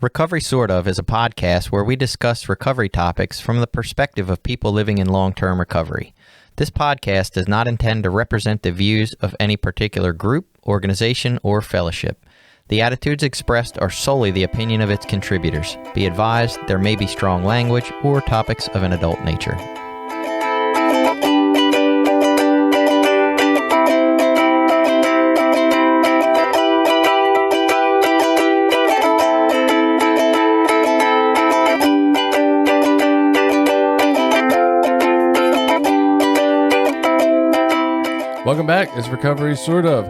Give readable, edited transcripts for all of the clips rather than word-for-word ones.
Recovery Sort Of is a podcast where we discuss recovery topics from the perspective of people living in long-term recovery. This podcast does not intend to represent the views of any particular group, organization, or fellowship. The attitudes expressed are solely the opinion of its contributors. Be advised, there may be strong language or topics of an adult nature. Welcome back. It's Recovery Sort Of.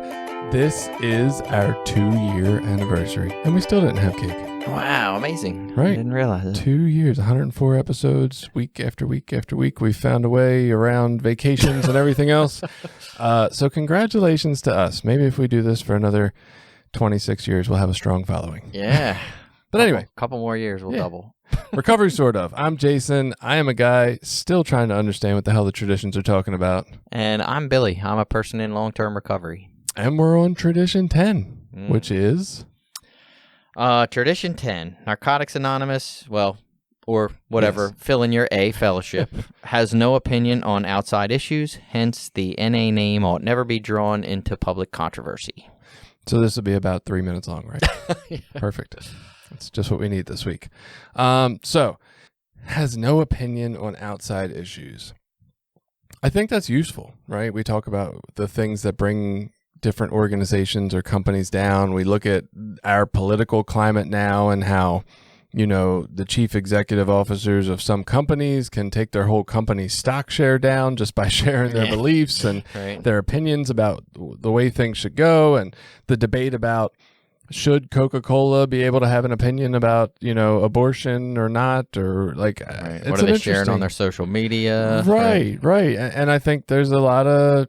This is our 2-year anniversary, and we still didn't have cake. Wow, amazing. Right. I didn't realize it. 2 years, 104 episodes, week after week after week. We found a way around vacations and everything else. So congratulations to us. Maybe if we do this for another 26 years, we'll have a strong following. Yeah. But anyway. A couple more years, we'll double. Recovery Sort Of. I'm Jason. I am a guy still trying to understand what the hell the traditions are talking about. And I'm Billy. I'm a person in long-term recovery. And we're on Tradition 10, which is? Tradition 10, Narcotics Anonymous, well, or whatever, Yes. fill in your A fellowship, has no opinion on outside issues, hence the NA name ought never be drawn into public controversy. So this will be about 3 minutes long, right? Yeah. Perfect. That's just what we need this week. So, has no opinion on outside issues. I think that's useful, right? We talk about the things that bring different organizations or companies down. We look at our political climate now and how, you know, the chief executive officers of some companies can take their whole company's stock share down just by sharing their beliefs and their opinions about the way things should go, and the debate about should Coca-Cola be able to have an opinion about, you know, abortion or not, or like, it's what are they sharing on their social media? Right. And I think there's a lot of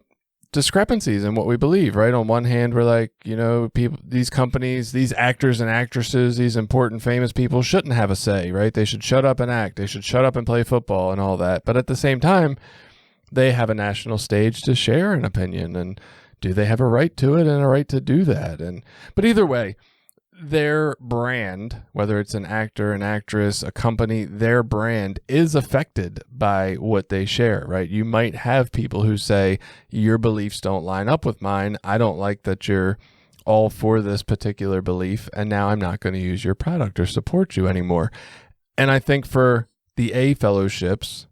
discrepancies in what we believe, right? On one hand, we're like, you know, people, these companies, these actors and actresses, these important famous people shouldn't have a say, right? They should shut up and act. They should shut up and play football and all that. But at the same time, they have a national stage to share an opinion, and do they have a right to it and a right to do that? But either way, their brand, whether it's an actor, an actress, a company, their brand is affected by what they share, right? You might have people who say, your beliefs don't line up with mine. I don't like that you're all for this particular belief, and now I'm not going to use your product or support you anymore. And I think for the A fellowships,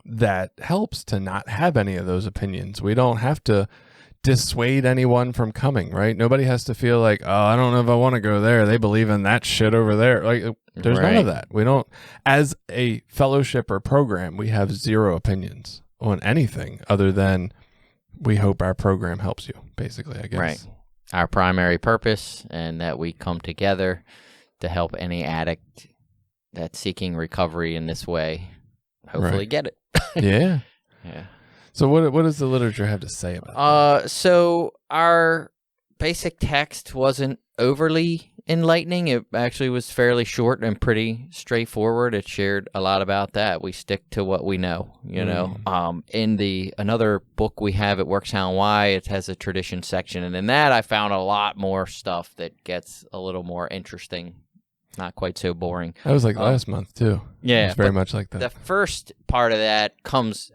that helps to not have any of those opinions. We don't have to dissuade anyone from coming, right? Nobody has to feel like, oh, I don't know if I want to go there. They believe in that shit over there. Like, there's none of that. We don't, as a fellowship or program, we have zero opinions on anything other than we hope our program helps you, basically, I guess. Right. Our primary purpose, and that we come together to help any addict that's seeking recovery in this way hopefully get it. Yeah. Yeah. So what does the literature have to say about that? So our basic text wasn't overly enlightening. It actually was fairly short and pretty straightforward. It shared a lot about that. We stick to what we know, you know. In another book we have, It Works How and Why, it has a tradition section. And in that, I found a lot more stuff that gets a little more interesting. Not quite so boring. That was like last month, too. Yeah. It was very much like that. The first part of that comes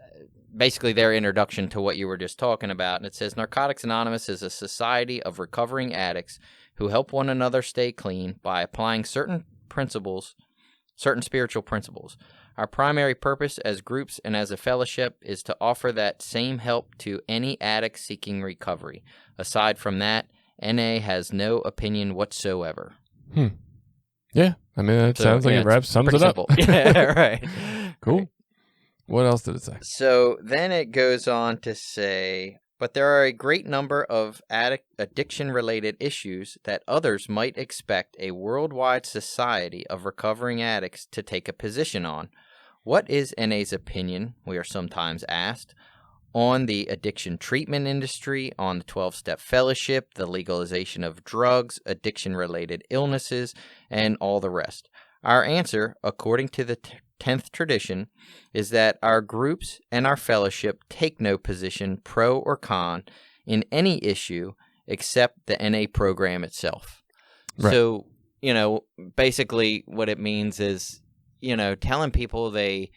basically their introduction to what you were just talking about. And it says, Narcotics Anonymous is a society of recovering addicts who help one another stay clean by applying certain spiritual principles. Our primary purpose as groups and as a fellowship is to offer that same help to any addict seeking recovery. Aside from that, NA has no opinion whatsoever. Yeah. I mean, it sounds like it sums it up. Yeah, right. Cool. Right. What else did it say? So then it goes on to say, but there are a great number of addiction-related issues that others might expect a worldwide society of recovering addicts to take a position on. What is NA's opinion, we are sometimes asked, on the addiction treatment industry, on the 12-step fellowship, the legalization of drugs, addiction-related illnesses, and all the rest? Our answer, according to the 10th tradition, is that our groups and our fellowship take no position, pro or con, in any issue except the NA program itself. Right. So basically what it means is, telling people they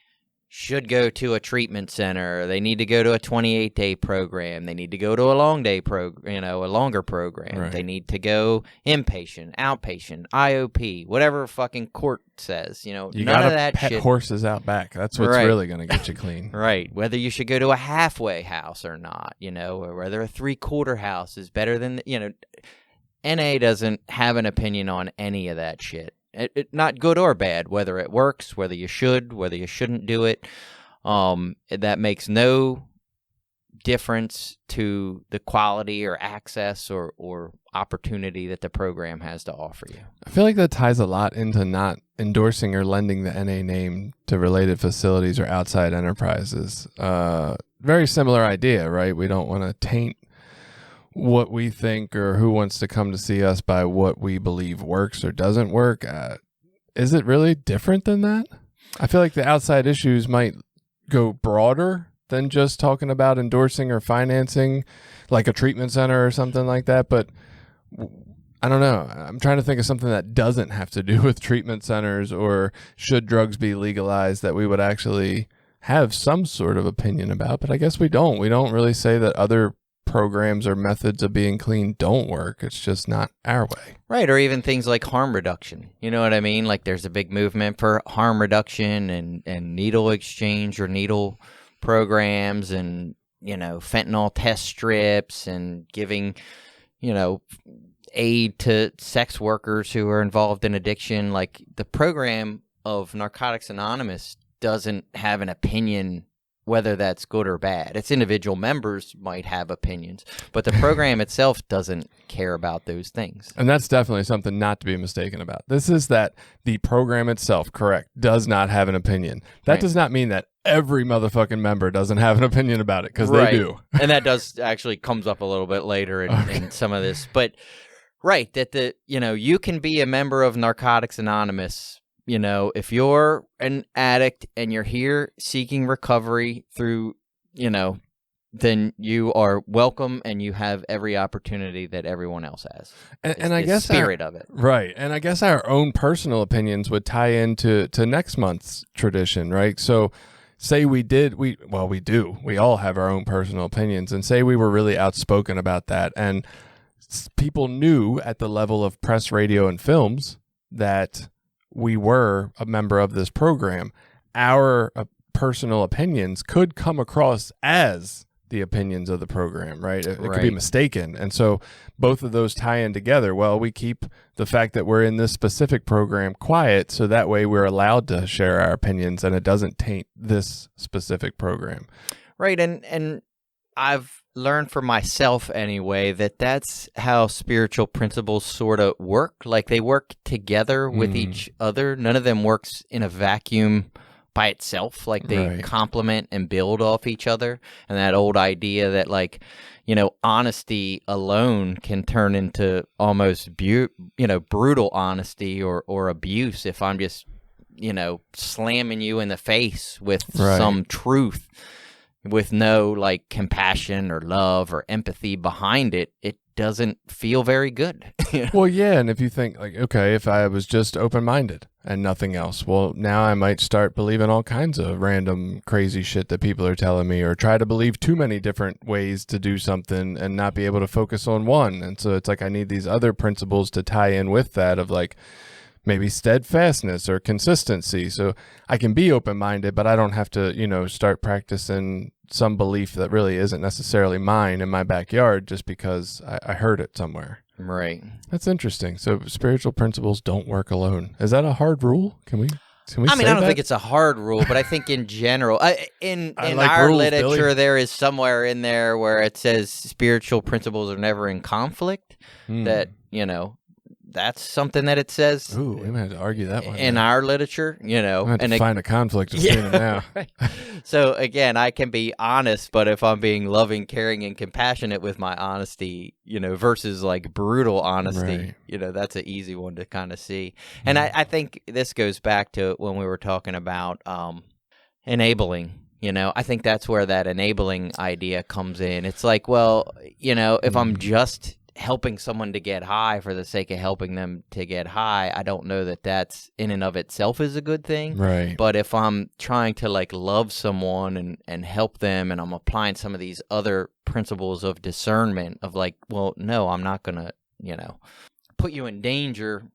should go to a treatment center. They need to go to a 28-day program. They need to go to a longer program. Right. They need to go inpatient, outpatient, IOP, whatever fucking court says. You none gotta of that pet shit. horses out back. That's what's Right. really going to get you clean. Right. Whether you should go to a halfway house or not, or whether a 3/4 house is better than, NA doesn't have an opinion on any of that shit. Not good or bad, whether it works, whether you should, whether you shouldn't do it. That makes no difference to the quality or access or opportunity that the program has to offer you. I feel like that ties a lot into not endorsing or lending the NA name to related facilities or outside enterprises. Very similar idea, right? We don't want to taint what we think or who wants to come to see us by what we believe works or doesn't work. Is it really different than that? I feel like the outside issues might go broader than just talking about endorsing or financing, like a treatment center or something like that. But I don't know. I'm trying to think of something that doesn't have to do with treatment centers or should drugs be legalized that we would actually have some sort of opinion about. But I guess we don't. We don't really say that other programs or methods of being clean don't work. It's just not our way. Right, or even things like harm reduction. You know what I mean? Like there's a big movement for harm reduction and needle exchange or needle programs and, fentanyl test strips and giving, aid to sex workers who are involved in addiction. Like the program of Narcotics Anonymous doesn't have an opinion whether that's good or bad. Its individual members might have opinions, but the program itself doesn't care about those things. And that's definitely something not to be mistaken about. This is that the program itself, correct, does not have an opinion. That Right. does not mean that every motherfucking member doesn't have an opinion about it, because they do. And that does actually comes up a little bit later in some of this. But right, that you can be a member of Narcotics Anonymous. If you're an addict and you're here seeking recovery through, then you are welcome and you have every opportunity that everyone else has. And I guess spirit of it. Right. And I guess our own personal opinions would tie into next month's tradition, right? So say we do. We all have our own personal opinions, and say we were really outspoken about that. And people knew at the level of press, radio, and films that we were a member of this program. Our personal opinions could come across as the opinions of the program, right? It could be mistaken. And so both of those tie in together. Well, we keep the fact that we're in this specific program quiet, so that way we're allowed to share our opinions and it doesn't taint this specific program. Right. And I've learned for myself anyway that that's how spiritual principles sort of work. Like they work together with each other. None of them works in a vacuum by itself. Like they complement and build off each other. And that old idea that honesty alone can turn into almost brutal honesty or abuse if I'm just slamming you in the face with some truth with no compassion or love or empathy behind it. It doesn't feel very good. Well, yeah. And if you think okay, if I was just open-minded and nothing else, well, now I might start believing all kinds of random crazy shit that people are telling me, or try to believe too many different ways to do something and not be able to focus on one. And so it's I need these other principles to tie in with that of maybe steadfastness or consistency. So I can be open-minded, but I don't have to, start practicing some belief that really isn't necessarily mine in my backyard just because I heard it somewhere. Right. That's interesting. So spiritual principles don't work alone. Is that a hard rule? Can we I say don't that? think it's a hard rule, but I think in general, in like our rules, literature, Billy. there is somewhere in there where it says spiritual principles are never in conflict. That, that's something that it says. Ooh, we might have to argue that one. In our literature, I have to find a conflict between them now. Right. So again, I can be honest, but if I'm being loving, caring, and compassionate with my honesty, versus brutal honesty, that's an easy one to kind of see. And I think this goes back to when we were talking about enabling. I think that's where that enabling idea comes in. It's if I'm just helping someone to get high for the sake of helping them to get high, I don't know that that's in and of itself is a good thing. Right. But if I'm trying to like love someone and help them, and I'm applying some of these other principles of discernment of like, well, no, I'm not going to, put you in danger.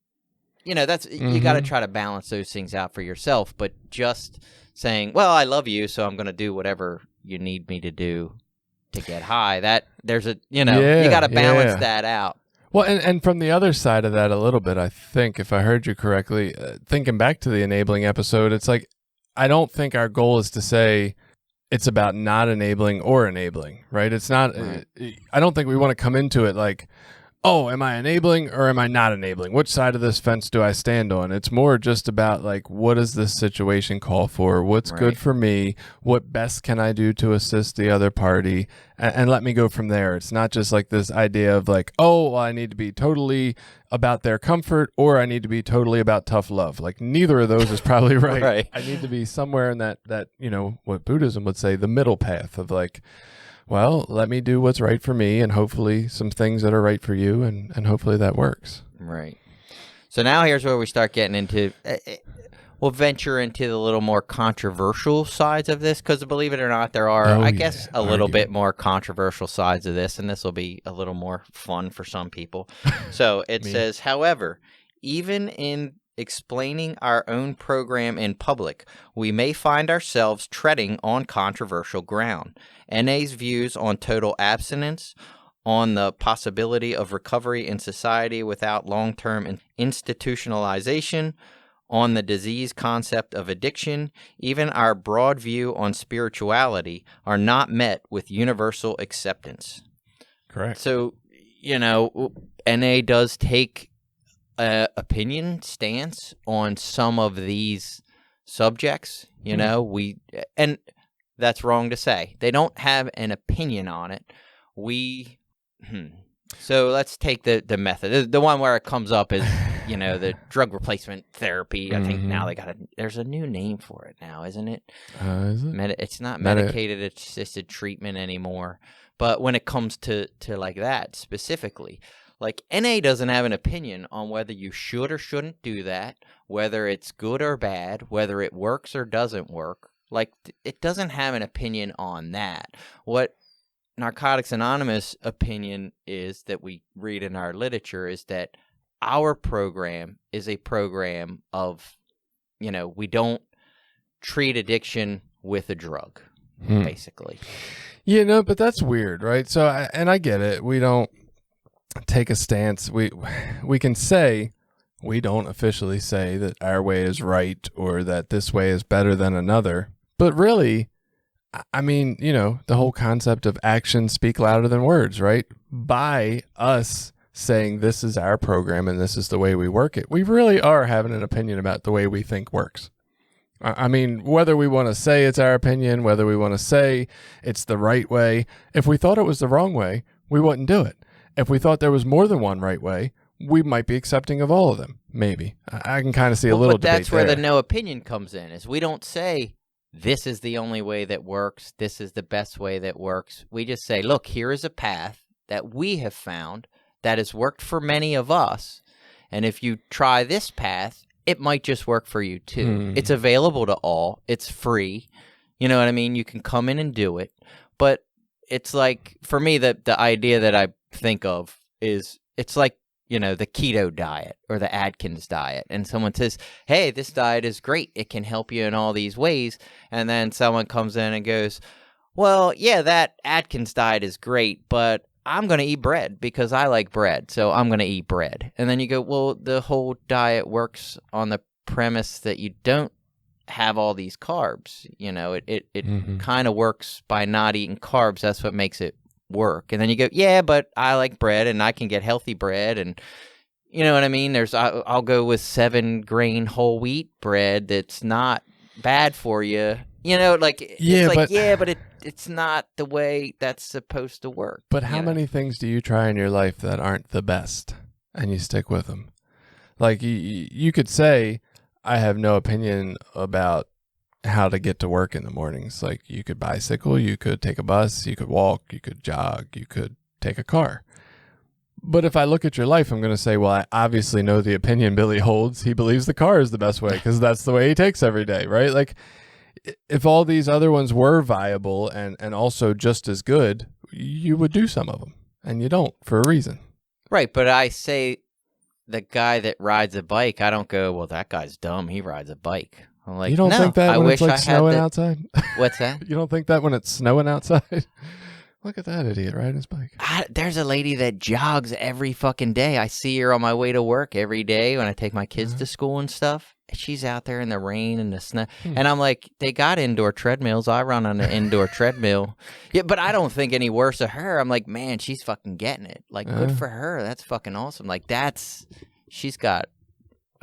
That's you got to try to balance those things out for yourself. But just saying, well, I love you, so I'm going to do whatever you need me to do to get high, that there's a, you got to balance that out. Well, and from the other side of that a little bit, I think, if I heard you correctly, thinking back to the enabling episode, it's like, I don't think our goal is to say it's about not enabling or enabling, right? It's not, right. I don't think we want to come into it like, oh, am I enabling or am I not enabling? Which side of this fence do I stand on? It's more just about like, what does this situation call for? What's good for me? What best can I do to assist the other party? And let me go from there. It's not just like this idea of like, oh, well, I need to be totally about their comfort or I need to be totally about tough love. Like neither of those is probably right. Right. I need to be somewhere in that, what Buddhism would say, the middle path of like, well, let me do what's right for me and hopefully some things that are right for you, and hopefully that works. Right. So now here's where we start getting into, we'll venture into the little more controversial sides of this, because believe it or not, there are, a little bit more controversial sides of this, and this will be a little more fun for some people. So it says, however, even in explaining our own program in public, we may find ourselves treading on controversial ground. NA's views on total abstinence, on the possibility of recovery in society without long-term institutionalization, on the disease concept of addiction, even our broad view on spirituality are not met with universal acceptance. Correct. So, NA does take opinion stance on some of these subjects, and that's wrong to say. They don't have an opinion on it. So let's take the method. The one where it comes up is, the drug replacement therapy. I think now there's a new name for it now, isn't it? Is it? It's not medicated assisted treatment anymore. But when it comes to like that specifically, like NA doesn't have an opinion on whether you should or shouldn't do that, whether it's good or bad, whether it works or doesn't work. Like it doesn't have an opinion on that. What Narcotics Anonymous opinion is that we read in our literature is that our program is a program of, we don't treat addiction with a drug, basically. But that's weird, right? So, I get it. We don't take a stance. We can say, we don't officially say that our way is right or that this way is better than another. But really, the whole concept of actions speak louder than words, right? By us saying this is our program and this is the way we work it, we really are having an opinion about the way we think works. Whether we want to say it's our opinion, whether we want to say it's the right way, if we thought it was the wrong way, we wouldn't do it. If we thought there was more than one right way, we might be accepting of all of them, maybe. I can kind of see a little debate there. But that's where the no opinion comes in, is we don't say, this is the only way that works, this is the best way that works. We just say, look, here is a path that we have found that has worked for many of us, and if you try this path, it might just work for you too. It's available to all. It's free. You know what I mean? You can come in and do it. But it's like, for me, the idea that I think of is, it's like, the keto diet or the Atkins diet. And someone says, hey, this diet is great. It can help you in all these ways. And then someone comes in and goes, well, yeah, that Atkins diet is great, but I'm going to eat bread because I like bread. So I'm going to eat bread. And then you go, well, the whole diet works on the premise that you don't have all these carbs. It kind of works by not eating carbs. That's what makes it work. And then you go, yeah, but I like bread and I can get healthy bread, and you know what I mean? I'll go with 7-grain whole wheat bread that's not bad for you. But it's not the way that's supposed to work. But how many things do you try in your life that aren't the best and you stick with them? Like you could say, I have no opinion about how to get to work in the mornings. Like you could bicycle, you could take a bus, you could walk, you could jog, you could take a car. But if I look at your life, I'm going to say, well, I obviously know the opinion Billy holds. He believes the car is the best way because that's the way he takes every day, right? Like, if all these other ones were viable and also just as good, you would do some of them, and you don't for a reason. Right, but I say the guy that rides a bike, I don't go, well, that guy's dumb. He rides a bike. I'm like, you don't no, think that I when wish it's like I had snowing outside? What's that? You don't think that when it's snowing outside? Look at that idiot riding his bike. There's a lady that jogs every fucking day. I see her on my way to work every day when I take my kids to school and stuff. She's out there in the rain and the snow. And I'm like, they got indoor treadmills. I run on an indoor treadmill. Yeah, but I don't think any worse of her. I'm like, man, she's fucking getting it. Like, good for her. That's fucking awesome. Like, she's got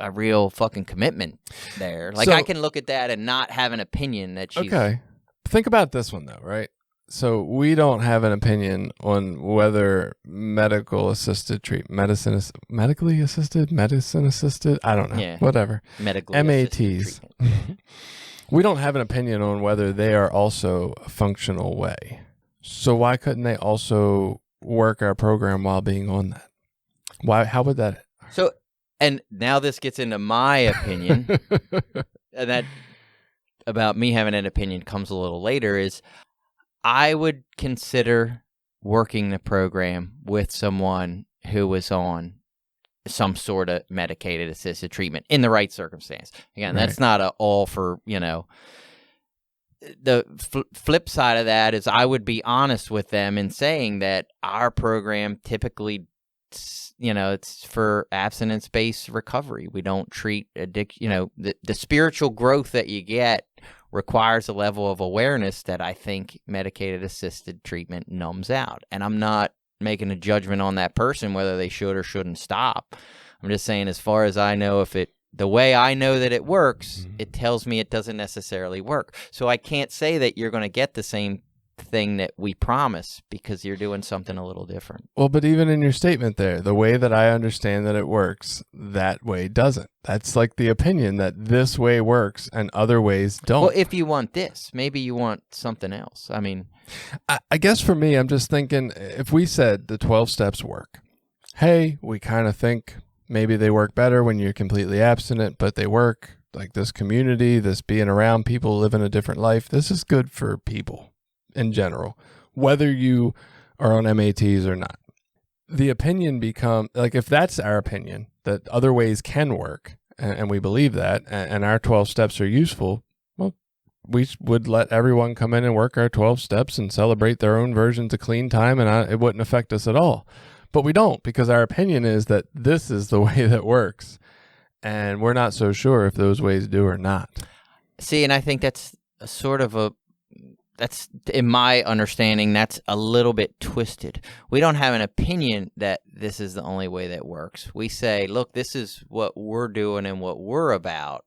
a real fucking commitment there. Like, So- I can look at that and not have an opinion that she's... Okay. Think about this one, though, right? So we don't have an opinion on whether medically assisted, medicine assisted, I don't know, Yeah. whatever. medically MATs. assisted treatment. We don't have an opinion on whether they are also a functional way. So why couldn't they also work our program while being on that? Why? How would that? So, and now this gets into my opinion, and that about me having an opinion comes a little later, is I would consider working the program with someone who was on some sort of medicated assisted treatment in the right circumstance. Again, that's not all for, the flip side of that is I would be honest with them in saying that our program typically, it's for abstinence-based recovery. We don't treat addiction. The spiritual growth that you get requires a level of awareness that I think medicated assisted treatment numbs out. And I'm not making a judgment on that person whether they should or shouldn't stop. I'm just saying, as far as I know, the way I know that it works, it tells me it doesn't necessarily work. So I can't say that you're going to get the same thing that we promise because you're doing something a little different. Well, but even in your statement there, the way that I understand that it works, that way doesn't. That's like the opinion that this way works and other ways don't. Well, if you want this, maybe you want something else. I mean, I guess for me, I'm just thinking if we said the 12 steps work, hey, we kind of think maybe they work better when you're completely abstinent, but they work like this community, this being around people living a different life. This is good for people in general, whether you are on MATs or not. The opinion become like, if that's our opinion that other ways can work and we believe that and our 12 steps are useful, well, we would let everyone come in and work our 12 steps and celebrate their own versions of clean time, and it wouldn't affect us at all. But we don't, because our opinion is that this is the way that works, and we're not so sure if those ways do or not. See, and I think that's that's, in my understanding, that's a little bit twisted. We don't have an opinion that this is the only way that works. We say, look, this is what we're doing and what we're about.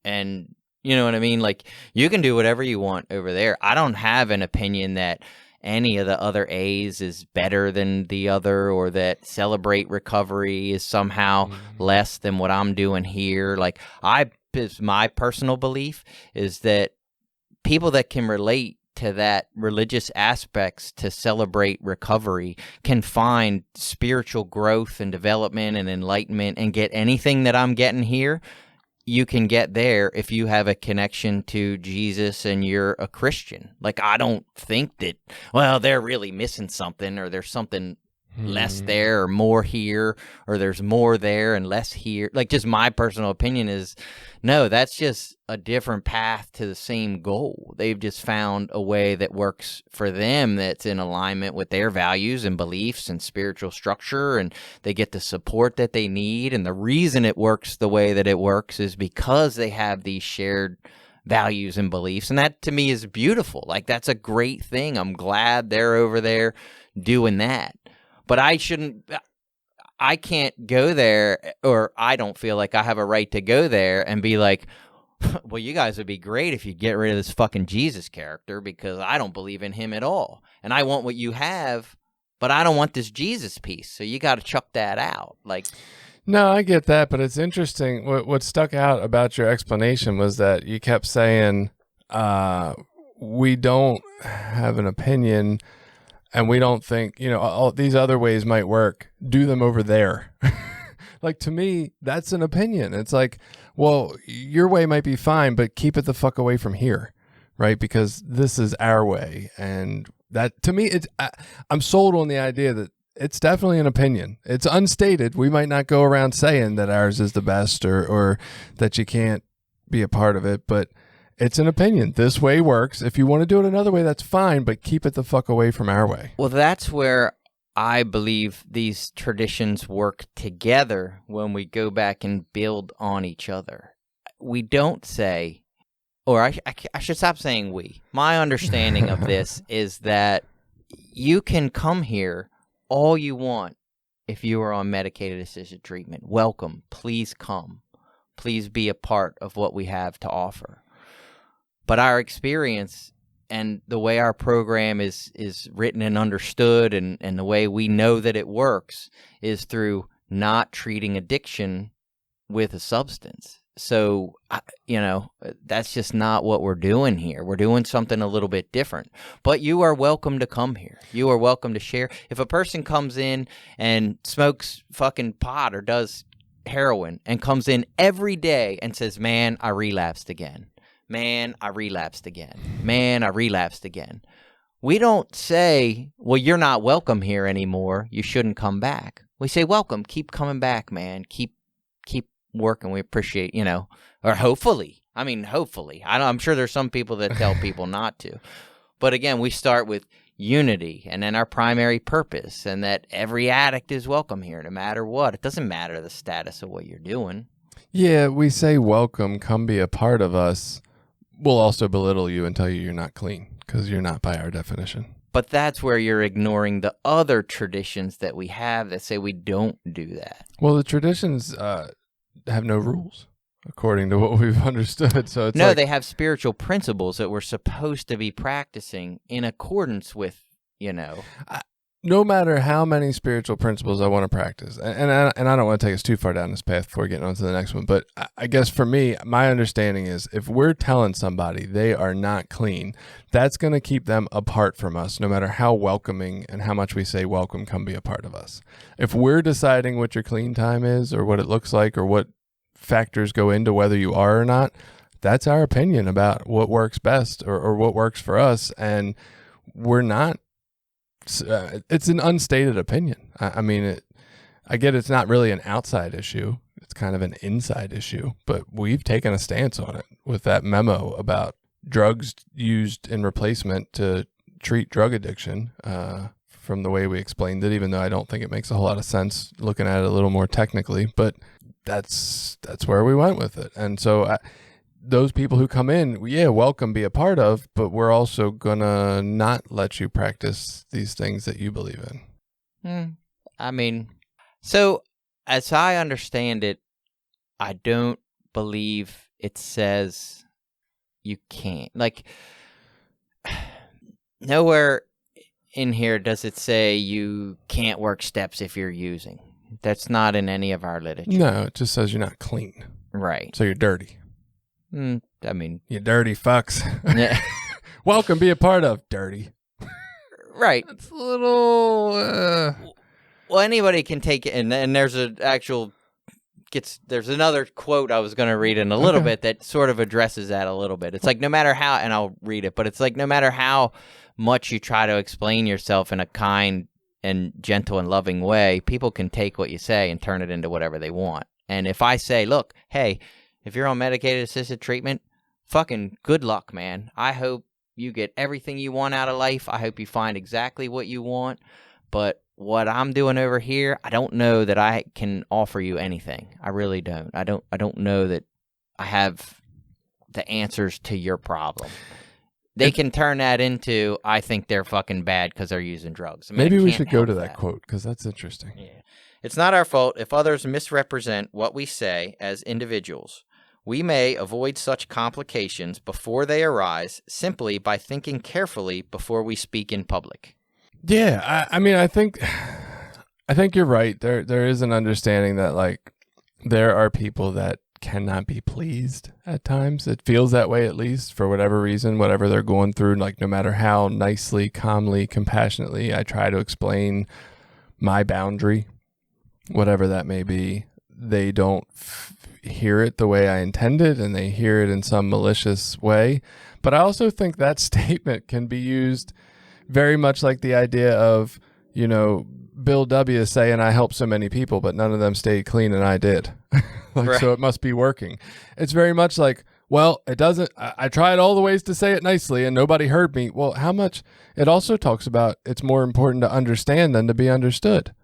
And you know what I mean? Like, you can do whatever you want over there. I don't have an opinion that any of the other A's is better than the other, or that Celebrate Recovery is somehow less than what I'm doing here. Like, my personal belief is that people that can relate to that religious aspects to Celebrate Recovery can find spiritual growth and development and enlightenment and get anything that I'm getting here. You can get there if you have a connection to Jesus and you're a Christian. Like, I don't think that, well, they're really missing something, or there's something less there or more here, or there's more there and less here. Like, just my personal opinion is, no, that's just a different path to the same goal. They've just found a way that works for them that's in alignment with their values and beliefs and spiritual structure, and they get the support that they need. And the reason it works the way that it works is because they have these shared values and beliefs. And that, to me, is beautiful. Like, that's a great thing. I'm glad they're over there doing that. But I can't go there, or I don't feel like I have a right to go there and be like, well, you guys would be great if you get rid of this fucking Jesus character, because I don't believe in him at all. And I want what you have, but I don't want this Jesus piece. So you got to chuck that out. Like, no, I get that. But it's interesting. What stuck out about your explanation was that you kept saying, we don't have an opinion. and we don't think, all these other ways might work, do them over there. Like, to me, that's an opinion. It's like, well, your way might be fine, but keep it the fuck away from here, right? Because this is our way. And that, to me, I'm sold on the idea that it's definitely an opinion. It's unstated. We might not go around saying that ours is the best or that you can't be a part of it, but it's an opinion. This way works. If you want to do it another way, that's fine, but keep it the fuck away from our way. Well, that's where I believe these traditions work together when we go back and build on each other. We don't say, or I should stop saying we. My understanding of this is that you can come here all you want if you are on medicated assisted treatment. Welcome. Please come. Please be a part of what we have to offer. But our experience and the way our program is written and understood and the way we know that it works is through not treating addiction with a substance. So, that's just not what we're doing here. We're doing something a little bit different. But you are welcome to come here. You are welcome to share. If a person comes in and smokes fucking pot or does heroin and comes in every day and says, man, I relapsed again. Man, I relapsed again. Man, I relapsed again. We don't say, well, you're not welcome here anymore. You shouldn't come back. We say, welcome. Keep coming back, man. Keep working. We appreciate, or hopefully. I'm sure there's some people that tell people not to. But again, we start with unity and then our primary purpose and that every addict is welcome here no matter what. It doesn't matter the status of what you're doing. Yeah, we say welcome, come be a part of us. We'll also belittle you and tell you you're not clean because you're not by our definition. But that's where you're ignoring the other traditions that we have that say we don't do that. Well, the traditions have no rules, according to what we've understood. So it's they have spiritual principles that we're supposed to be practicing in accordance with, no matter how many spiritual principles I want to practice, and I don't want to take us too far down this path before getting on to the next one, but I guess for me, my understanding is if we're telling somebody they are not clean, that's going to keep them apart from us, no matter how welcoming and how much we say, welcome, come be a part of us. If we're deciding what your clean time is or what it looks like or what factors go into whether you are or not, that's our opinion about what works best or what works for us, and we're not. It's an unstated opinion. I get it's not really an outside issue. It's kind of an inside issue, but we've taken a stance on it with that memo about drugs used in replacement to treat drug addiction from the way we explained it, even though I don't think it makes a whole lot of sense looking at it a little more technically, but that's where we went with it. And so those people who come in, welcome, be a part of, but we're also gonna not let you practice these things that you believe in. So as I understand it, I don't believe it says you can't. Like, nowhere in here does it say you can't work steps if you're using. That's not in any of our literature. No, it just says you're not clean. Right. So you're dirty. You dirty fucks. Yeah. Welcome, be a part of dirty. Right. It's a little. Well, anybody can take it, and there's there's another quote I was going to read in a little bit that sort of addresses that a little bit. It's like no matter how, and I'll read it, but it's like no matter how much you try to explain yourself in a kind and gentle and loving way, people can take what you say and turn it into whatever they want. And if I say, look, hey, if you're on medicated assisted treatment, fucking good luck, man. I hope you get everything you want out of life. I hope you find exactly what you want. But what I'm doing over here, I don't know that I can offer you anything. I really don't. I don't know that I have the answers to your problem. They can turn that into, I think they're fucking bad because they're using drugs. Maybe we should go to that quote because that's interesting. Yeah. It's not our fault if others misrepresent what we say as individuals. We may avoid such complications before they arise simply by thinking carefully before we speak in public. Yeah, I think you're right. There is an understanding that like there are people that cannot be pleased at times. It feels that way, at least, for whatever reason, whatever they're going through. Like, no matter how nicely, calmly, compassionately I try to explain my boundary, whatever that may be, they don't hear it the way I intended, and they hear it in some malicious way. But I also think that statement can be used very much like the idea of, you know, Bill W. saying, I helped so many people, but none of them stayed clean, and I did. Right. So it must be working. It's very much like, well, it doesn't, I tried all the ways to say it nicely and nobody heard me. Well, how much? It also talks about it's more important to understand than to be understood.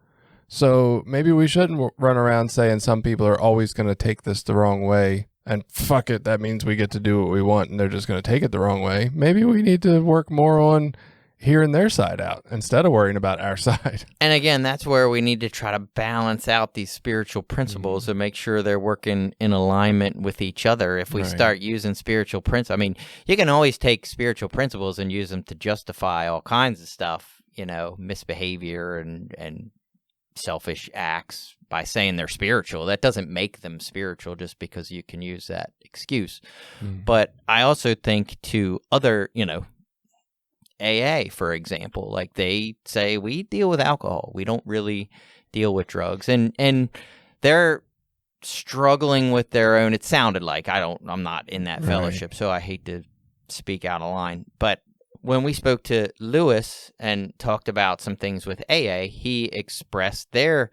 So maybe we shouldn't run around saying some people are always going to take this the wrong way, and fuck it, that means we get to do what we want and they're just going to take it the wrong way. Maybe we need to work more on hearing their side out instead of worrying about our side. And again, that's where we need to try to balance out these spiritual principles and make sure they're working in alignment with each other. If we start using spiritual principles, I mean, you can always take spiritual principles and use them to justify all kinds of stuff, you know, misbehavior and selfish acts by saying they're spiritual. That doesn't make them spiritual just because you can use that excuse. But I also think to other, you know, AA, for example, like they say we deal with alcohol. We don't really deal with drugs. And they're struggling with their own. It sounded like I'm not in that fellowship, so I hate to speak out of line. But when we spoke to Lewis and talked about some things with AA, he expressed their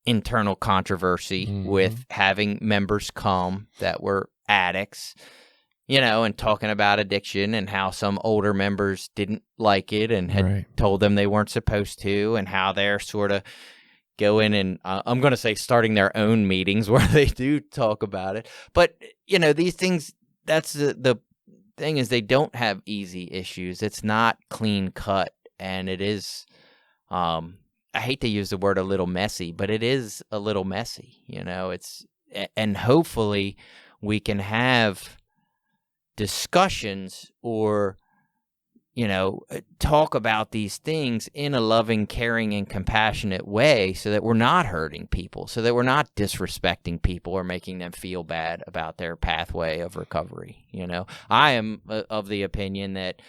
internal controversy with having members come that were addicts, you know, and talking about addiction and how some older members didn't like it and had told them they weren't supposed to, and how they're sort of going and I'm going to say starting their own meetings where they do talk about it. But, you know, these things, that's the thing is they don't have easy issues. It's not clean cut, and it is, I hate to use the word a little messy, but it is a little messy, you know, and hopefully we can have discussions or, you know, talk about these things in a loving, caring, and compassionate way so that we're not hurting people, so that we're not disrespecting people or making them feel bad about their pathway of recovery. You know, I am of the opinion that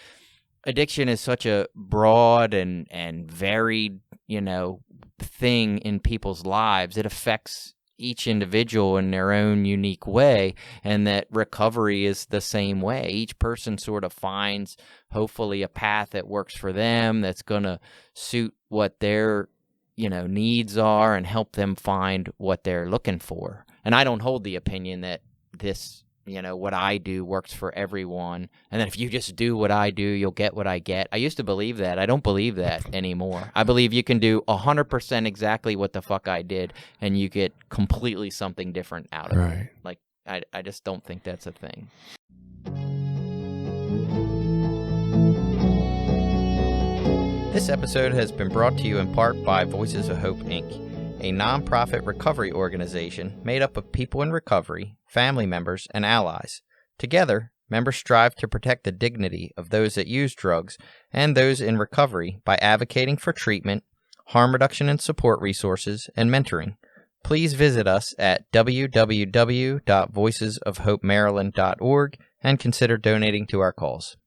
addiction is such a broad and varied, you know, thing in people's lives. It affects each individual in their own unique way, and that recovery is the same way. Each person sort of finds, hopefully, a path that works for them, that's going to suit what their, you know, needs are and help them find what they're looking for. And I don't hold the opinion that this, you know, what I do works for everyone, and that if you just do what I do, you'll get what I get. I used to believe that. I don't believe that anymore. I believe you can do 100% exactly what the fuck I did, and you get completely something different out of it. Like, I just don't think that's a thing. This episode has been brought to you in part by Voices of Hope, Inc., a nonprofit recovery organization made up of people in recovery, family members, and allies. Together, members strive to protect the dignity of those that use drugs and those in recovery by advocating for treatment, harm reduction and support resources, and mentoring. Please visit us at www.voicesofhopemaryland.org and consider donating to our cause.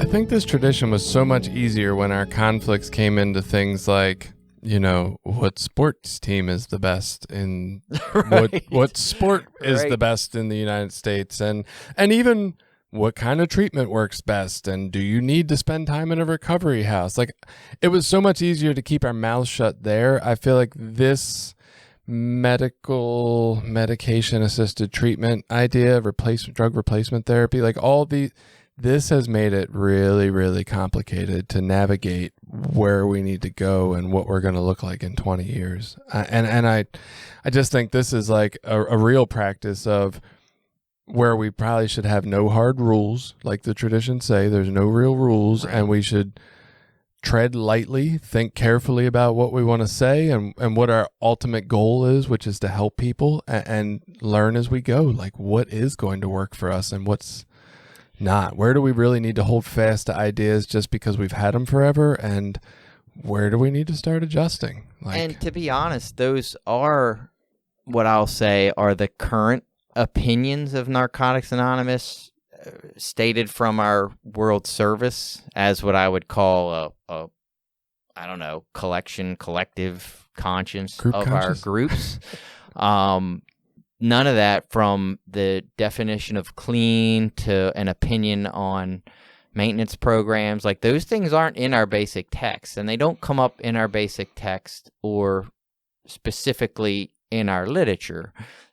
I think this tradition was so much easier when our conflicts came into things like, you know, what sports team is the best in what sport is the best in the United States, and even what kind of treatment works best, and do you need to spend time in a recovery house? Like, it was so much easier to keep our mouths shut there. I feel like this medication assisted treatment idea, drug replacement therapy, like this has made it really, really complicated to navigate where we need to go and what we're going to look like in 20 years. And I just think this is like a real practice of where we probably should have no hard rules. Like the traditions say, there's no real rules, and we should tread lightly, think carefully about what we want to say and what our ultimate goal is, which is to help people, and learn as we go, like what is going to work for us and what's not? Where do we really need to hold fast to ideas just because we've had them forever? And where do we need to start adjusting? And to be honest, those are what I'll say are the current opinions of Narcotics Anonymous, stated from our world service as what I would call a I don't know, collective conscience Group of conscious? our groups. None of that from the definition of clean to an opinion on maintenance programs. Like, those things aren't in our basic text, and they don't come up in our basic text or specifically in our literature.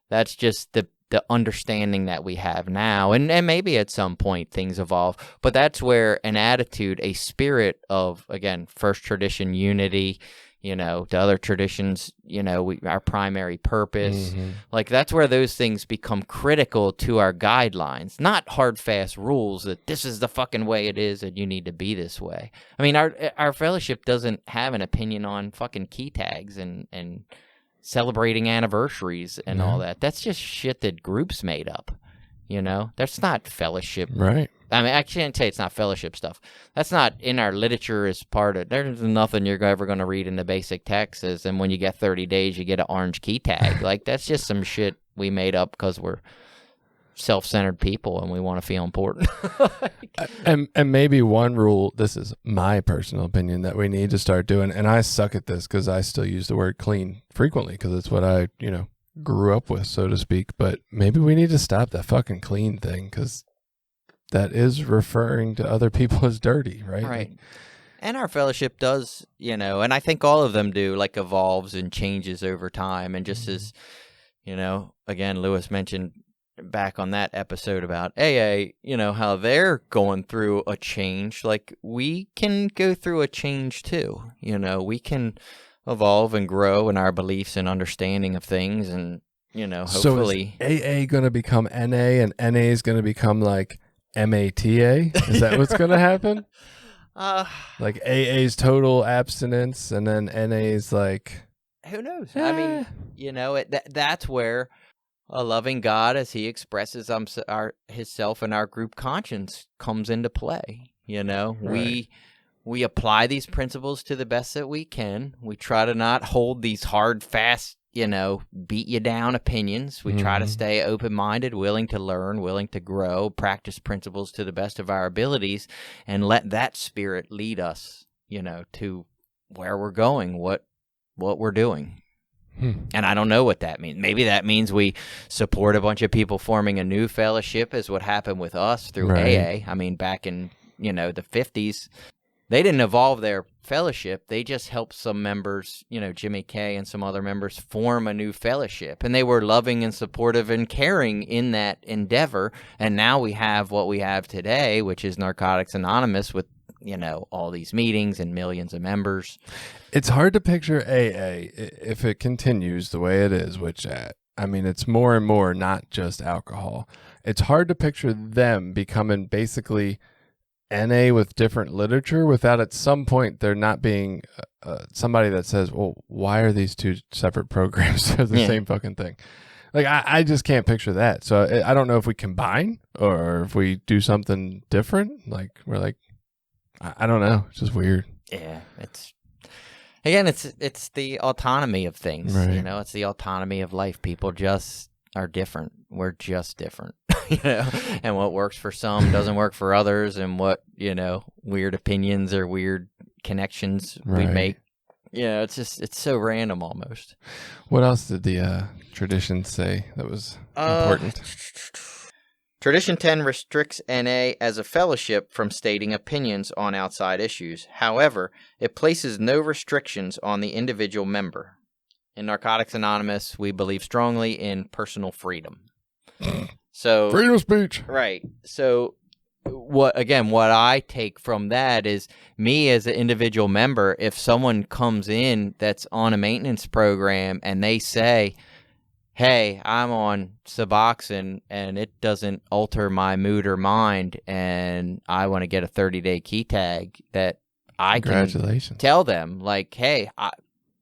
That's just the understanding that we have now, and maybe at some point things evolve, but that's where an attitude, a spirit of, again, first tradition unity, the other traditions, our primary purpose, like, that's where those things become critical to our guidelines, not hard, fast rules that this is the fucking way it is and you need to be this way. I mean, our fellowship doesn't have an opinion on fucking key tags and celebrating anniversaries and all that. That's just shit that groups made up. That's not fellowship. Right. I mean, I can't say it's not fellowship stuff. That's not in our literature as part of. There's nothing you're ever going to read in the basic texts. And when you get 30 days, you get an orange key tag. Like, that's just some shit we made up because we're self-centered people and we want to feel important. and maybe one rule, this is my personal opinion, that we need to start doing, and I suck at this because I still use the word clean frequently because it's what I grew up with, so to speak, but maybe we need to stop that fucking clean thing because that is referring to other people as dirty, right? Right. And our fellowship does, and I think all of them do, like, evolves and changes over time. And just as, again, Lewis mentioned back on that episode about AA, how they're going through a change. Like, we can go through a change too. We can evolve and grow in our beliefs and understanding of things, and hopefully. So is AA going to become NA and NA is going to become like MATA? Is that what's going to happen? Like AA's total abstinence, and then NA's like, who knows? I mean, that's where a loving God, as He expresses Himself in our group conscience, comes into play. Right. We apply these principles to the best that we can. We try to not hold these hard, fast, beat you down opinions. We try to stay open-minded, willing to learn, willing to grow, practice principles to the best of our abilities, and let that spirit lead us, to where we're going, what we're doing. And I don't know what that means. Maybe that means we support a bunch of people forming a new fellowship, is what happened with us through AA. I mean, back in, the 50s, they didn't evolve their fellowship. They just helped some members, Jimmy Kay and some other members, form a new fellowship. And they were loving and supportive and caring in that endeavor. And now we have what we have today, which is Narcotics Anonymous, with all these meetings and millions of members. It's hard to picture AA if it continues the way it is, which, it's more and more not just alcohol. It's hard to picture them becoming basically NA with different literature without at some point there not being somebody that says, well, why are these two separate programs for the same fucking thing? Like, I just can't picture that. So I don't know if we combine or if we do something different. Like, we're like, I don't know. It's just weird. Yeah, it's the autonomy of things. Right. It's the autonomy of life. People just are different. We're just different. And what works for some doesn't work for others, and what, weird opinions or weird connections we make. It's so random almost. What else did the tradition say that was important? Tradition 10 restricts NA as a fellowship from stating opinions on outside issues. However, it places no restrictions on the individual member. In Narcotics Anonymous, we believe strongly in personal freedom. So freedom of speech. Right. So what I take from that is, me as an individual member, if someone comes in that's on a maintenance program and they say, hey, I'm on Suboxone and it doesn't alter my mood or mind, and I want to get a 30-day key tag, that I can tell them, like, hey,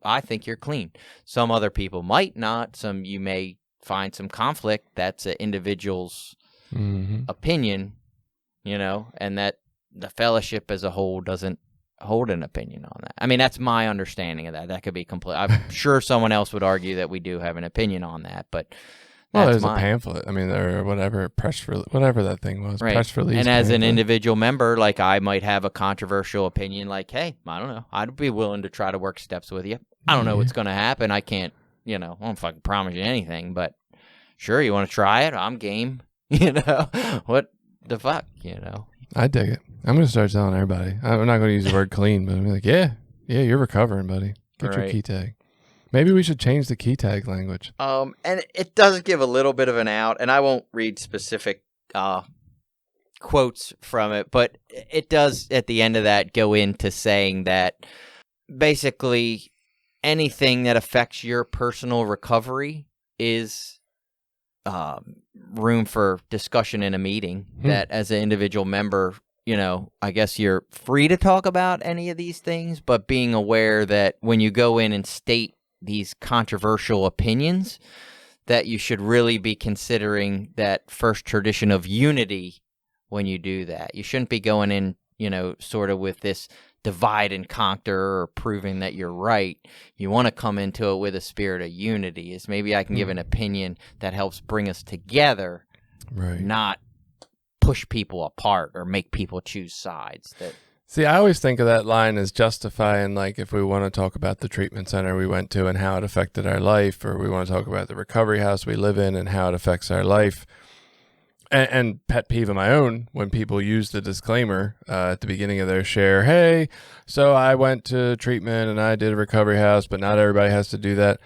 I think you're clean. Some other people might not. Some, you may find some conflict. That's an individual's opinion. and that the fellowship as a whole doesn't hold an opinion on that. I mean, that's my understanding of that. That could be complete. I'm sure someone else would argue that we do have an opinion on that, but well, that's there's mine. a pamphlet. I mean, or whatever whatever that thing was, Right. press release. And as an pamphlet. individual member, like I might have a controversial opinion, like, hey, I don't know, I'd be willing to try to work steps with you. I don't know what's going to happen. I can't, I don't fucking promise you anything, but sure, you want to try it? I'm game. What the fuck, I dig it. I'm going to start telling everybody. I'm not going to use the word clean, but I'm like, yeah, you're recovering, buddy. Get your Right. key tag. Maybe we should change the key tag language. And it does give a little bit of an out, and I won't read specific quotes from it, but it does at the end of that go into saying that basically anything that affects your personal recovery is room for discussion in a meeting. That as an individual member, I guess you're free to talk about any of these things, but being aware that when you go in and state these controversial opinions, that you should really be considering that first tradition of unity when you do that. You shouldn't be going in, sort of with this divide and conquer or proving that you're right. You want to come into it with a spirit of unity. Is maybe I can give an opinion that helps bring us together, Right. not push people apart or make people choose sides. See, I always think of that line as justifying, like, if we want to talk about the treatment center we went to and how it affected our life, or we want to talk about the recovery house we live in and how it affects our life. And pet peeve of my own, when people use the disclaimer at the beginning of their share, hey, so I went to treatment and I did a recovery house, but not everybody has to do that.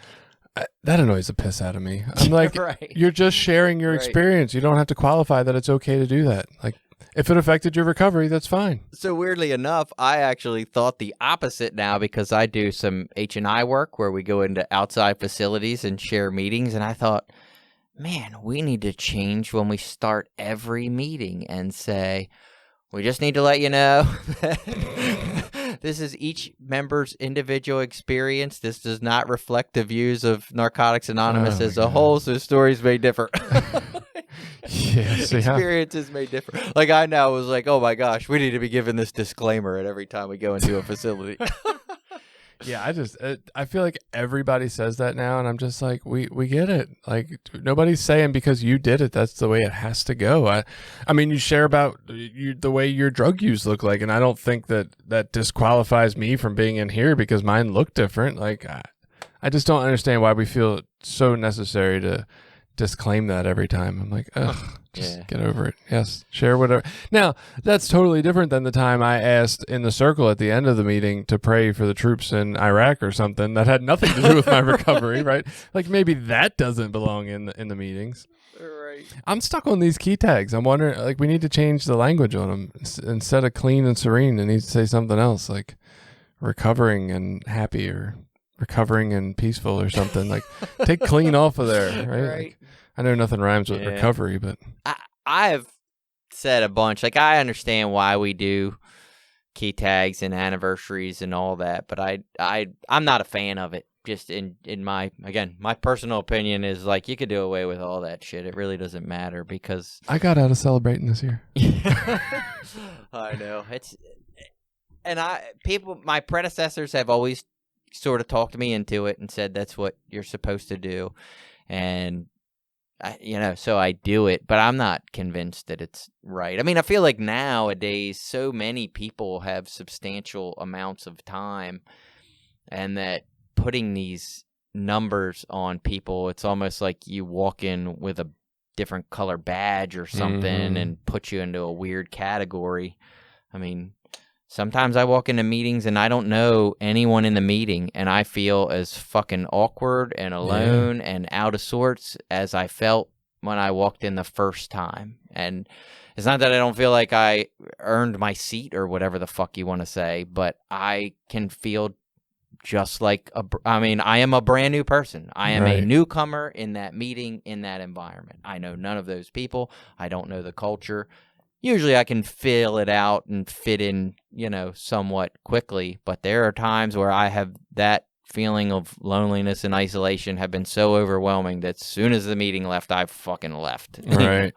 That annoys the piss out of me. I'm like, Right. You're just sharing your experience. You don't have to qualify that it's okay to do that. Like, if it affected your recovery, that's fine. So weirdly enough, I actually thought the opposite now, because I do some H&I work where we go into outside facilities and share meetings. And I thought, man, we need to change when we start every meeting and say, we just need to let you know that this is each member's individual experience. This does not reflect the views of Narcotics Anonymous as a whole, so stories may differ. Yes, Experiences may differ. Like, I now was like, oh my gosh, we need to be giving this disclaimer at every time we go into a facility. Yeah, I feel like everybody says that now, and I'm just like, we get it. Like, nobody's saying because you did it, that's the way it has to go. I mean, you share about the way your drug use look like, and I don't think that disqualifies me from being in here because mine look different. Like, I just don't understand why we feel it so necessary to disclaim that every time. I'm like, ugh, just get over it. Yes, share whatever. Now, that's totally different than the time I asked in the circle at the end of the meeting to pray for the troops in Iraq or something that had nothing to do with my recovery, right? Like, maybe that doesn't belong in the meetings. Right. I'm stuck on these key tags. I'm wondering, like, we need to change the language on them. Instead of clean and serene, it needs to say something else, like recovering and happy or recovering and peaceful or something. Like, take clean off of there, right? Right. Like, I know nothing rhymes with recovery, but I've said a bunch. Like, I understand why we do key tags and anniversaries and all that, but I'm not a fan of it. Just in my personal opinion is, like, you could do away with all that shit. It really doesn't matter, because I got out of celebrating this year. I know my predecessors have always sort of talked me into it and said that's what you're supposed to do, and so I do it, but I'm not convinced that it's right. I mean, I feel like nowadays so many people have substantial amounts of time, and that putting these numbers on people, it's almost like you walk in with a different color badge or something and put you into a weird category. I mean, sometimes I walk into meetings and I don't know anyone in the meeting, and I feel as fucking awkward and alone and out of sorts as I felt when I walked in the first time. And it's not that I don't feel like I earned my seat or whatever the fuck you want to say, but I can feel just like I am a brand new person. I am a newcomer in that meeting, in that environment. I know none of those people. I don't know the culture. Usually I can fill it out and fit in, somewhat quickly. But there are times where I have that feeling of loneliness and isolation have been so overwhelming that as soon as the meeting left, I fucking left. Right.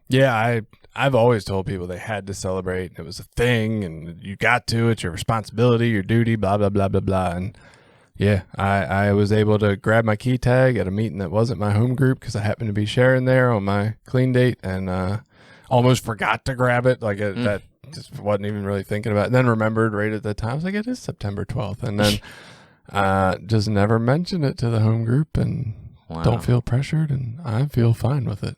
Yeah, I've always told people they had to celebrate. It was a thing, and you got to. It's your responsibility, your duty, blah, blah, blah, blah, blah. And yeah, I was able to grab my key tag at a meeting that wasn't my home group because I happened to be sharing there on my clean date, and almost forgot to grab it. Like that just wasn't even really thinking about it. And then remembered right at the time. I was like, it is September 12th. And then just never mentioned it to the home group, and don't feel pressured, and I feel fine with it.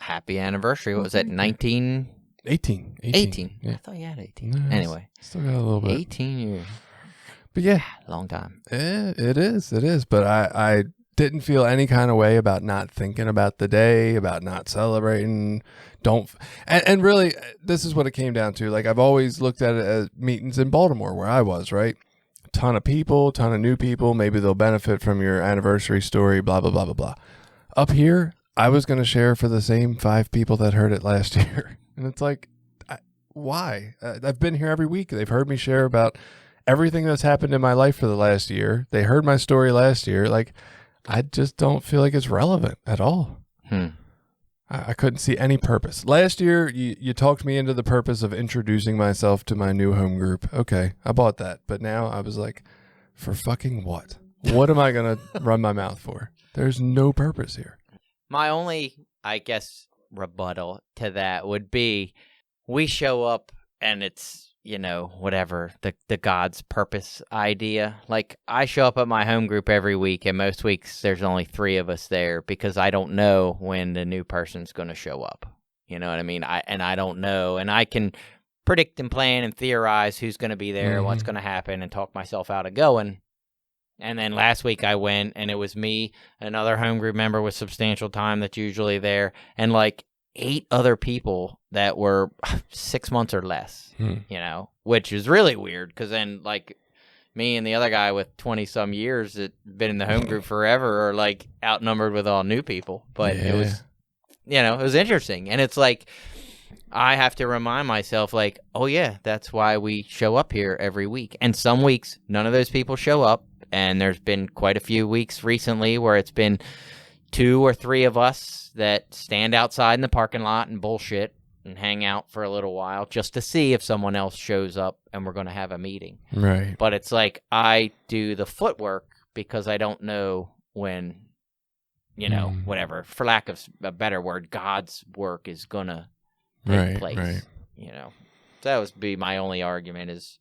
Happy anniversary. What was that, 19? 18. 18. Yeah. I thought you had 18. No, anyway. Still got a little bit. 18 years. But yeah. Long time. It is. But I didn't feel any kind of way about not thinking about the day, about not celebrating. And really, this is what it came down to. Like, I've always looked at it as meetings in Baltimore where I was, right? Ton of people, ton of new people. Maybe they'll benefit from your anniversary story, blah, blah, blah, blah, blah. Up here, I was going to share for the same 5 people that heard it last year. And it's like, why? I've been here every week. They've heard me share about everything that's happened in my life for the last year. They heard my story last year. Like, I just don't feel like it's relevant at all. I couldn't see any purpose. Last year, you talked me into the purpose of introducing myself to my new home group. Okay, I bought that. But now I was like, for fucking what? What am I going to run my mouth for? There's no purpose here. My only, I guess, rebuttal to that would be we show up and it's, whatever, the God's purpose idea. Like, I show up at my home group every week, and most weeks there's only 3 of us there because I don't know when the new person's going to show up. You know what I mean? I don't know, and I can predict and plan and theorize who's going to be there, what's going to happen, and talk myself out of going. And then last week I went, and it was me, another home group member with substantial time that's usually there, and like 8 other people that were 6 months or less, which is really weird because then like me and the other guy with 20 some years that been in the home group forever are like outnumbered with all new people. But it was, it was interesting. And it's like, I have to remind myself like, oh yeah, that's why we show up here every week. And some weeks, none of those people show up. And there's been quite a few weeks recently where it's been 2 or 3 of us that stand outside in the parking lot and bullshit and hang out for a little while just to see if someone else shows up and we're going to have a meeting. Right. But it's like I do the footwork because I don't know when, whatever, for lack of a better word, God's work is going to take place. Right. So that would be my only argument is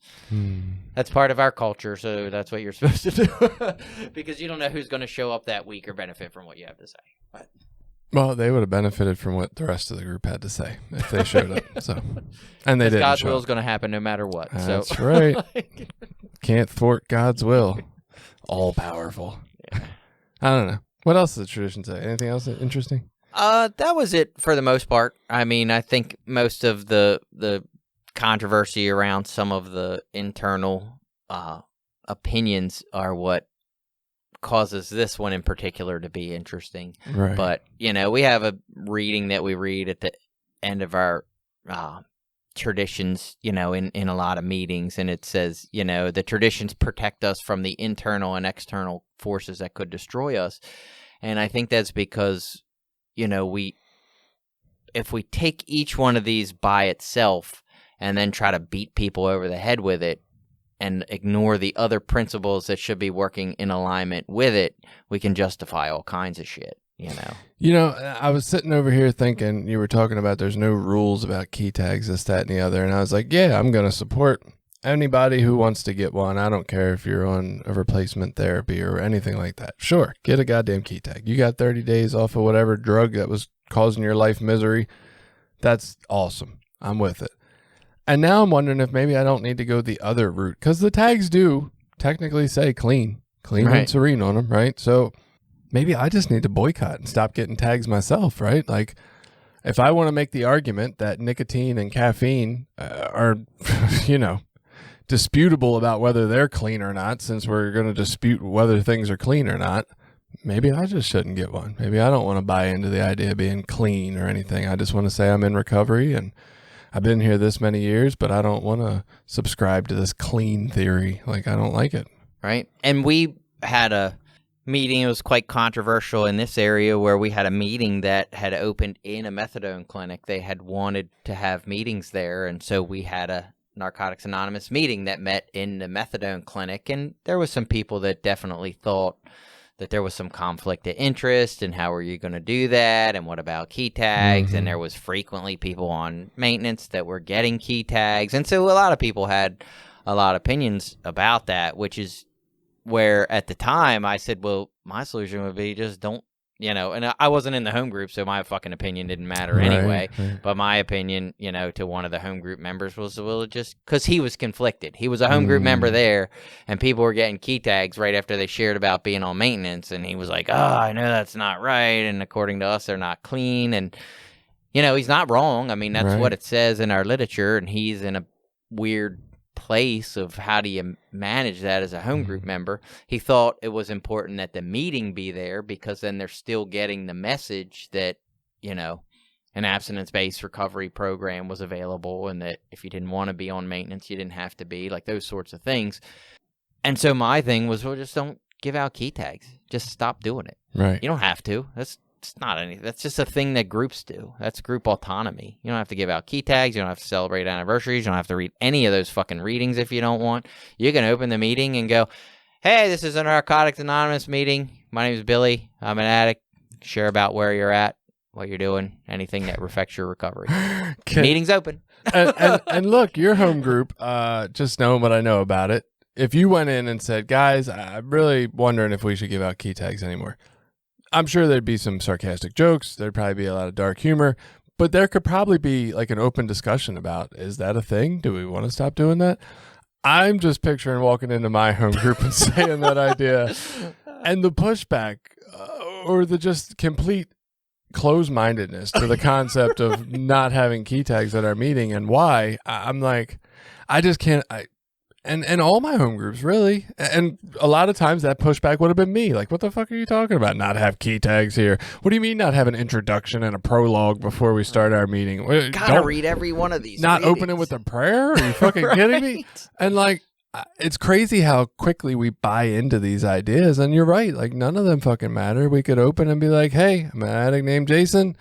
that's part of our culture, so that's what you're supposed to do because you don't know who's going to show up that week or benefit from what you have to say. But. Well, they would have benefited from what the rest of the group had to say if they showed up. So, and they didn't. God's will is going to happen no matter what. That's right. Can't thwart God's will. All powerful. Yeah. I don't know. What else does the tradition say? Anything else interesting? That was it for the most part. I mean, I think most of the controversy around some of the internal opinions are what causes this one in particular to be interesting. Right. But, we have a reading that we read at the end of our traditions, in a lot of meetings, and it says, the traditions protect us from the internal and external forces that could destroy us. And I think that's because, if we take each one of these by itself and then try to beat people over the head with it and ignore the other principles that should be working in alignment with it, we can justify all kinds of shit, I was sitting over here thinking, you were talking about there's no rules about key tags, this, that, and the other. And I was like, yeah, I'm going to support anybody who wants to get one. I don't care if you're on a replacement therapy or anything like that. Sure, get a goddamn key tag. You got 30 days off of whatever drug that was causing your life misery. That's awesome. I'm with it. And now I'm wondering if maybe I don't need to go the other route because the tags do technically say clean and serene on them, right? So maybe I just need to boycott and stop getting tags myself, right? Like if I want to make the argument that nicotine and caffeine are, disputable about whether they're clean or not, since we're going to dispute whether things are clean or not, maybe I just shouldn't get one. Maybe I don't want to buy into the idea of being clean or anything. I just want to say I'm in recovery and I've been here this many years, but I don't want to subscribe to this clean theory. Like, I don't like it. Right. And we had a meeting. It was quite controversial in this area where we had a meeting that had opened in a methadone clinic. They had wanted to have meetings there, and so we had a Narcotics Anonymous meeting that met in the methadone clinic, and there was some people that definitely thought that there was some conflict of interest, and how are you going to do that, and what about key tags, and there was frequently people on maintenance that were getting key tags, and so a lot of people had a lot of opinions about that, which is where at the time I said, well, my solution would be just don't, and I wasn't in the home group, so my fucking opinion didn't matter anyway. Right. But my opinion, to one of the home group members was, well, just because he was conflicted. He was a home group member there, and people were getting key tags right after they shared about being on maintenance. And he was like, oh, I know that's not right. And according to us, they're not clean. And, he's not wrong. I mean, that's what it says in our literature. And he's in a weird place of how do you manage that as a home group member. He thought it was important that the meeting be there because then they're still getting the message that, an abstinence-based recovery program was available, and that if you didn't want to be on maintenance, you didn't have to be, like those sorts of things. And so my thing was, well, just don't give out key tags. Just stop doing it. Right. You don't have to. That's just a thing that groups do. That's group autonomy. You don't have to give out key tags. You don't have to celebrate anniversaries. You don't have to read any of those fucking readings if you don't want. You can open the meeting and go, hey, this is a Narcotics Anonymous meeting. My name is Billy. I'm an addict. Share about where you're at, what you're doing, anything that affects your recovery. Meeting's open. and look, your home group, just knowing what I know about it, if you went in and said, guys, I'm really wondering if we should give out key tags anymore, I'm sure there'd be some sarcastic jokes. There'd probably be a lot of dark humor, but there could probably be like an open discussion about, is that a thing? Do we want to stop doing that? I'm just picturing walking into my home group and saying that idea, and the pushback or the just complete closed-mindedness to the concept of not having key tags at our meeting and why. I'm like, I just can't. And all my home groups, really. And a lot of times that pushback would have been me. Like, what the fuck are you talking about? Not have key tags here. What do you mean not have an introduction and a prologue before we start our meeting? Gotta read every one of these. Not open it with a prayer? Are you fucking kidding me? And like, it's crazy how quickly we buy into these ideas. And you're right. Like, none of them fucking matter. We could open and be like, hey, I'm an addict named Jason.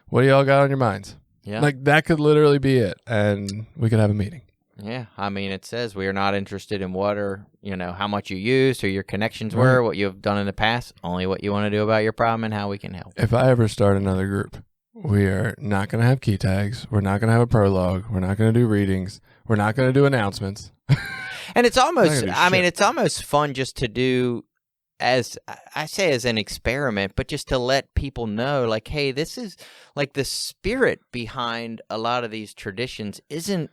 What do y'all got on your minds? Yeah. Like, that could literally be it. And we could have a meeting. Yeah, I mean, it says we are not interested in what or, how much you used or your connections were, what you have done in the past, only what you want to do about your problem and how we can help. If I ever start another group, we are not going to have key tags. We're not going to have a prologue. We're not going to do readings. We're not going to do announcements. And it's almost, it's almost fun just to do, as I say, as an experiment, but just to let people know, like, hey, this is, like, the spirit behind a lot of these traditions isn't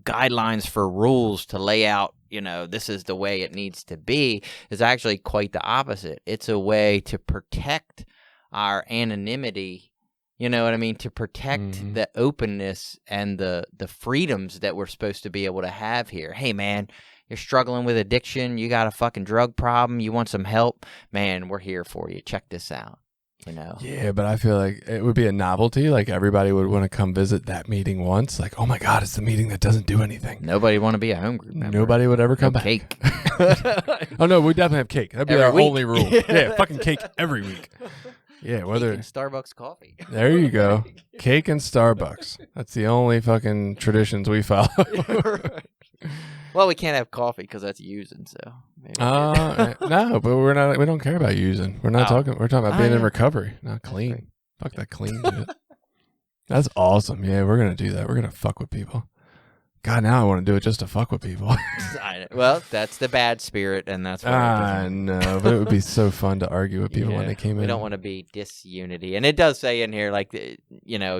guidelines for rules to lay out, this is the way it needs to be, is actually quite the opposite. It's a way to protect our anonymity, to protect the openness and the freedoms that we're supposed to be able to have here. Hey, man, you're struggling with addiction. You got a fucking drug problem. You want some help? Man, we're here for you. Check this out. Yeah, but I feel like it would be a novelty. Like, everybody would want to come visit that meeting once. Like, oh my God, it's the meeting that doesn't do anything. Nobody want to be a home group member. Nobody would ever come back. Cake. Oh no, we definitely have cake. That'd be every our week. Only rule. Yeah, fucking cake every week. Yeah, whether cake and Starbucks coffee. There you go. Cake and Starbucks. That's the only fucking traditions we follow. Well, we can't have coffee because that's using. So no, but we're not. We don't care about using. We're not talking. We're talking about being in recovery, not clean. Right. Fuck that clean shit. That's awesome. Yeah, we're gonna do that. We're gonna fuck with people. God, now I want to do it just to fuck with people. Well, that's the bad spirit, and that's what I know, but it would be so fun to argue with people when they came in. We don't want to be disunity, and it does say in here, like, it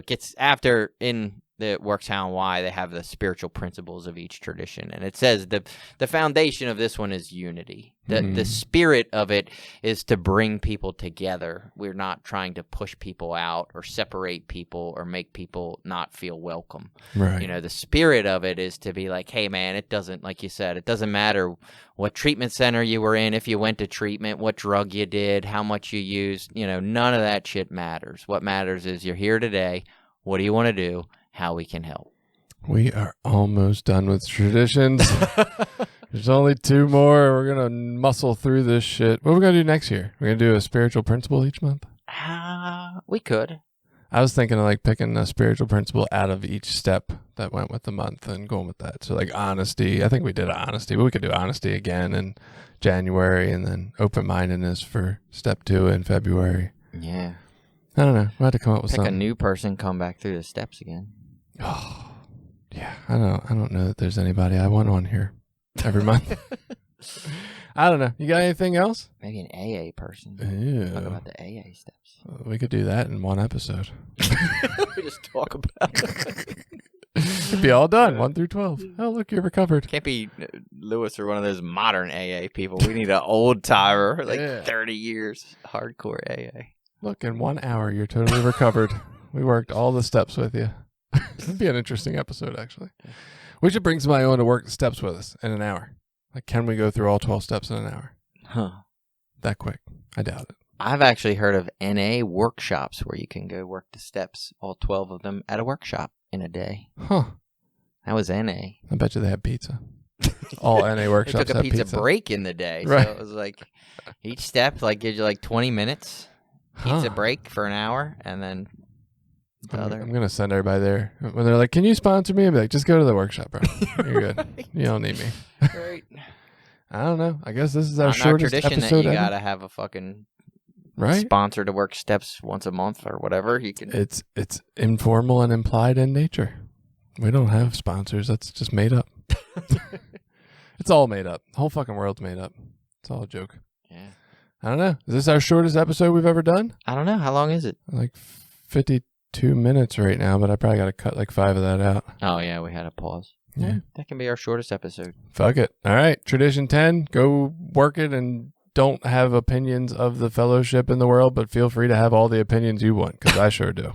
gets after in the works how and why they have the spiritual principles of each tradition, and it says the foundation of this one is unity. The spirit of it is to bring people together. We're not trying to push people out or separate people or make people not feel welcome. Right. The spirit of it is to be like, hey man, it doesn't, like you said, it doesn't matter what treatment center you were in, if you went to treatment, what drug you did, how much you used, none of that shit matters. What matters is you're here today. What do you want to do? How we can help. We are almost done with traditions. There's only 2 more. We're going to muscle through this shit. What are we going to do next year? We're going to do a spiritual principle each month? We could. I was thinking of like picking a spiritual principle out of each step that went with the month and going with that. So like honesty. I think we did honesty, but we could do honesty again in January and then open-mindedness for step 2 in February. Yeah. I don't know. We'll have to come up with Pick something. a new person, come back through the steps again. Oh, yeah. I don't know that there's anybody I want on here every month. I don't know. You got anything else? Maybe an AA person. Ew. Talk about the AA steps. We could do that in one episode. We just talk about it. It'd be all done, 1 through 12. Oh, look, you're recovered. Can't be Lewis or one of those modern AA people. We need an old timer, like 30 years, hardcore AA. Look, in 1 hour, you're totally recovered. We worked all the steps with you. It'd be an interesting episode, actually. We should bring somebody on to work the steps with us in an hour. Like, can we go through all 12 steps in an hour? Huh. That quick? I doubt it. I've actually heard of NA workshops where you can go work the steps, all 12 of them, at a workshop in a day. Huh. That was NA. I bet you they have pizza. All NA workshops They took a have pizza break in the day. Right. So it was like each step like gives you like 20 minutes. Pizza break for an hour, and then the other. I'm going to send everybody there. When they're like, can you sponsor me? I'll be like, just go to the workshop, bro. You're good. You don't need me. Right. I don't know. I guess this is our Not shortest tradition episode that you ever. got to have a fucking Right? sponsor to work steps once a month or whatever. You can. It's informal and implied in nature. We don't have sponsors. That's just made up. It's all made up. The whole fucking world's made up. It's all a joke. Yeah. I don't know. Is this our shortest episode we've ever done? I don't know. How long is it? Like 52 minutes right now, but I probably got to cut like 5 of that out. Oh, yeah. We had a pause. Yeah. That can be our shortest episode. Fuck it. All right. Tradition 10. Go work it and don't have opinions of the fellowship in the world, but feel free to have all the opinions you want, because I sure do.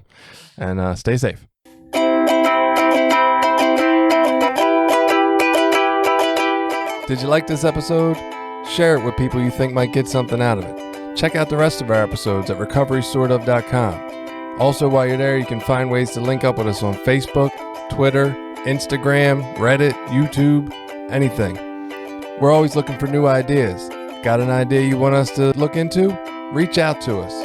And stay safe. Did you like this episode? Share it with people you think might get something out of it. Check out the rest of our episodes at recoverysortof.com. Also, while you're there, you can find ways to link up with us on Facebook, Twitter, Instagram, Reddit, YouTube, anything. We're always looking for new ideas. Got an idea you want us to look into? Reach out to us.